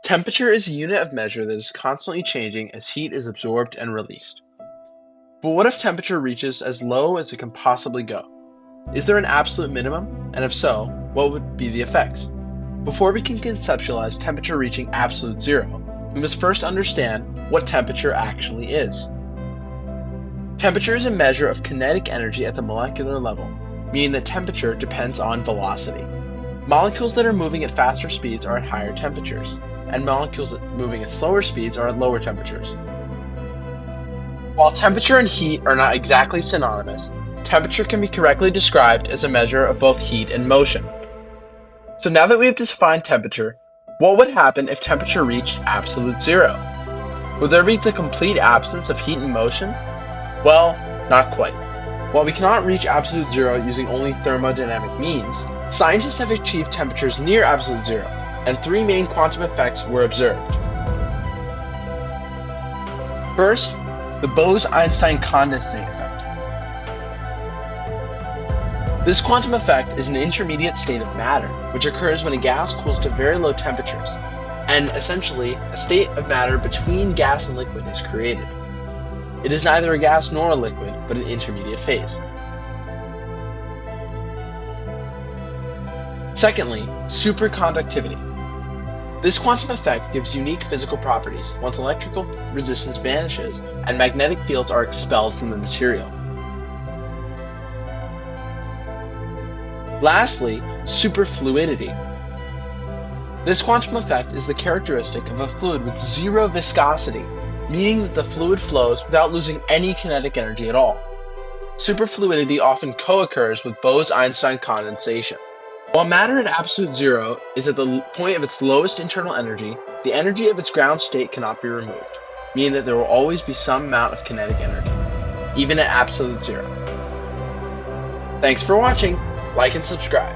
Temperature is a unit of measure that is constantly changing as heat is absorbed and released. But what if temperature reaches as low as it can possibly go? Is there an absolute minimum? And if so, what would be the effects? Before we can conceptualize temperature reaching absolute zero, we must first understand what temperature actually is. Temperature is a measure of kinetic energy at the molecular level, meaning that temperature depends on velocity. Molecules that are moving at faster speeds are at higher temperatures, and molecules moving at slower speeds are at lower temperatures. While temperature and heat are not exactly synonymous, temperature can be correctly described as a measure of both heat and motion. So now that we have defined temperature, what would happen if temperature reached absolute zero? Would there be the complete absence of heat and motion? Well, not quite. While we cannot reach absolute zero using only thermodynamic means, scientists have achieved temperatures near absolute zero, and three main quantum effects were observed. First, the Bose-Einstein condensate effect. This quantum effect is an intermediate state of matter, which occurs when a gas cools to very low temperatures, and essentially, a state of matter between gas and liquid is created. It is neither a gas nor a liquid, but an intermediate phase. Secondly, superconductivity. This quantum effect gives unique physical properties once electrical resistance vanishes and magnetic fields are expelled from the material. Lastly, superfluidity. This quantum effect is the characteristic of a fluid with zero viscosity, meaning that the fluid flows without losing any kinetic energy at all. Superfluidity often co-occurs with Bose-Einstein condensation. While matter at absolute zero is at the point of its lowest internal energy, the energy of its ground state cannot be removed, meaning that there will always be some amount of kinetic energy, even at absolute zero. Thanks for watching, like and subscribe.